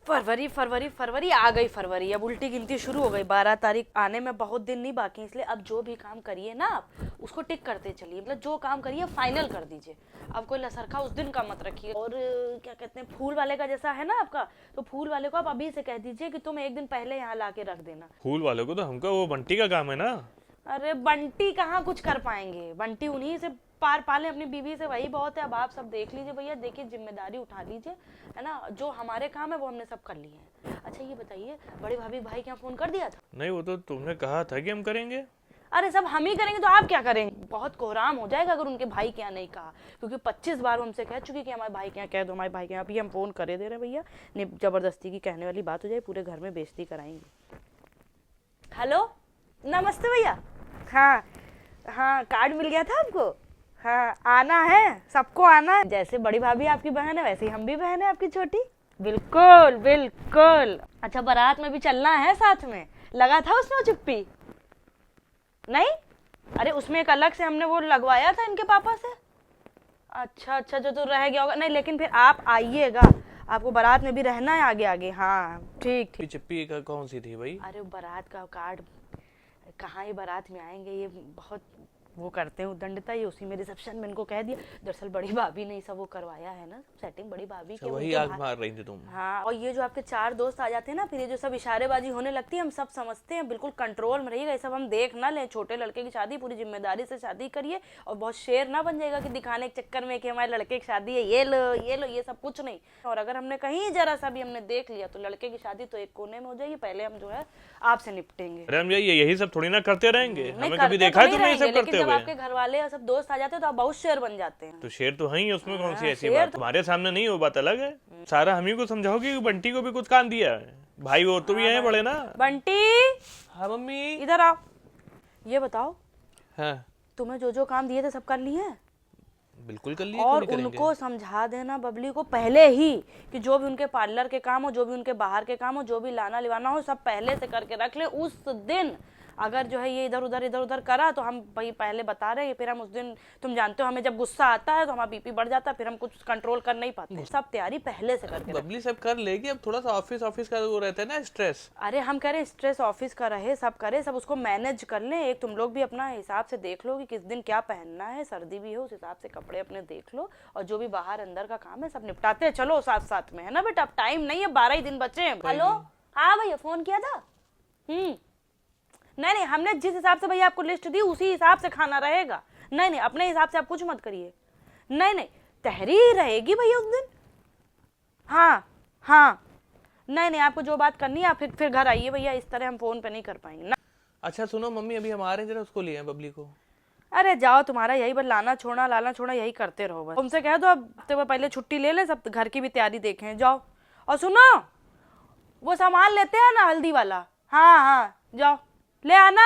फरवरी फरवरी फरवरी आ गई फरवरी, अब उल्टी गिनती शुरू हो गई। 12 तारीख आने में बहुत दिन नहीं बाकी, इसलिए अब जो भी काम करिए ना आप उसको टिक करते चलिए, मतलब जो काम करिए फाइनल कर दीजिए। अब कोई लसरखा उस दिन का मत रखिए। और क्या कहते हैं, फूल वाले का जैसा है ना आपका, तो फूल वाले को आप अभी से कह दीजिए कि तुम एक दिन पहले यहाँ ला के रख देना। फूल वाले को तो हमका वो बंटी का काम है ना। अरे बंटी कहाँ कुछ कर पाएंगे, बंटी उन्हीं से पार पाले अपनी बीवी से, वही बहुत है। अब आप सब देख लीजिए भैया, देखिए जिम्मेदारी उठा लीजिए, है ना। जो हमारे काम है वो हमने सब कर लिए हैं। अच्छा ये बताइए, बड़े भाभी भाई क्या फोन कर दिया था? नहीं, वो तो तुमने कहा था कि हम करेंगे। अरे सब हम ही करेंगे तो आप क्या करेंगे? बहुत कोहराम हो जाएगा अगर उनके भाई क्या नहीं कहा, क्योंकि 25 बार वो हमसे कह चुकी कि हमारे भाई क्या कह दो, हमारे भाई क्या। अभी हम फोन करे दे रहे भैया, नहीं जबरदस्ती की कहने वाली बात हो जाए, पूरे घर में बेइज्जती कराएंगे। हेलो नमस्ते भैया। हाँ हाँ, कार्ड मिल गया था आपको? हाँ आना है, सबको आना है। जैसे बड़ी भाभी आपकी बहन है वैसे ही हम भी बहन है आपकी छोटी। बिल्कुल बिल्कुल। अच्छा बारात में भी चलना है साथ में? लगा था उसमें चुप्पी? नहीं, अरे उसमें एक अलग से हमने वो लगवाया था इनके पापा से। अच्छा अच्छा, जो तो रह गया होगा। नहीं लेकिन फिर आप आइएगा, आपको बारात में भी रहना है आगे आगे। हाँ ठीक ठीक। चिप्पी का कौन सी थी भाई? अरे बारात का कार्ड कहाँ ही बारात में आएंगे, ये बहुत वो करते हैं उद्दंडता, ये उसी में रिसेप्शन में इनको कह दिया। दरअसल बड़ी भाभी ने सब वो करवाया है ना, सेटिंग बड़ी भाभी के। वही आग मार रही थी तुम। हाँ, और ये जो आपके 4 दोस्त आ जाते हैं ना, फिर ये जो सब इशारेबाजी होने लगती है, हम सब समझते हैं, बिल्कुल कंट्रोल में रहिएगा। ये सब हम देख ना लें, छोटे लड़के की शादी पूरी जिम्मेदारी से शादी करिए, और बहुत शेर ना बन जाएगा कि दिखाने के चक्कर में कि हमारे लड़के की शादी है, ये लो ये लो, ये सब कुछ नहीं। और अगर हमने कहीं जरा सा भी हमने देख लिया तो लड़के की शादी तो एक कोने में हो जाएगी। पहले हम जो है आपसे निपटेंगे। अरे हम यही सब थोड़ी ना करते रहेंगे, नहीं, हमें करते कभी तो देखा है नहीं तुमने ये रहेंगे, सब करते लेकिन जब हुए? आपके घर वाले और सब दोस्त आ जाते हैं तो आप बहुत शेर बन जाते हैं। तो शेर तो है ही, उसमें कौन सी ऐसी शेर बात? तो- तुम्हारे सामने नहीं, वो बात अलग है। सारा हम ही को समझाओगे कि बंटी को भी कुछ काम दिया है? भाई वो तो भी हैं बड़े ना। बंटी हाँ मम्मी। इधर आओ। ये बताओ, हाँ तुम्हें जो जो काम दिए थे सब कर लिए हैं? बिल्कुल कर लिए, और क्यों नहीं उनको समझा देना बबली को पहले ही कि जो भी उनके पार्लर के काम हो, जो भी उनके बाहर के काम हो, जो भी लाना लिवाना हो, सब पहले से करके रख ले। उस दिन अगर जो है ये इधर उधर करा तो हम भाई पहले बता रहे हैं, फिर हम उस दिन, तुम जानते हो हमें जब गुस्सा आता है तो हमारा बीपी बढ़ जाता है, फिर हम कुछ कंट्रोल कर नहीं पाते। सब तैयारी पहले से करके रख। बबली सब कर लेगी, अब थोड़ा सा ऑफिस का वो रहता है ना, स्ट्रेस। अरे हम कह रहे हैं स्ट्रेस ऑफिस का रहे, सब करे, सब उसको मैनेज कर लें। एक तुम लोग भी अपना हिसाब से देख लो कि किस दिन क्या पहनना है, सर्दी भी है उस हिसाब से कपड़े अपने देख लो, और जो भी बाहर अंदर का काम है सब निपटाते हैं। चलो साथ साथ में, है ना बेटा? अब टाइम नहीं है, 12 ही दिन बचे हैं। हेलो हाँ भैया, फोन किया था? नहीं हमने जिस हिसाब से भैया आपको लिस्ट दी उसी हिसाब से खाना रहेगा। नहीं अपने हिसाब से आप कुछ मत करिए। नहीं तहरी रहेगी भैया उस दिन। हाँ नहीं आपको जो बात करनी है आप फिर घर आइए भैया, इस तरह हम फोन पे नहीं कर पाएंगे ना। अच्छा सुनो मम्मी, अभी हम आ रहे हैं, जरा उसको लिए बबली को। अरे जाओ, तुम्हारा यही बस लाना छोड़ना यही करते रहो बस। तुमसे कह दो अब तो पहले छुट्टी ले ले, सब घर की भी तैयारी देखें। जाओ, और सुनो वो सामान लेते हैं ना हल्दी वाला, हाँ जाओ ले आना।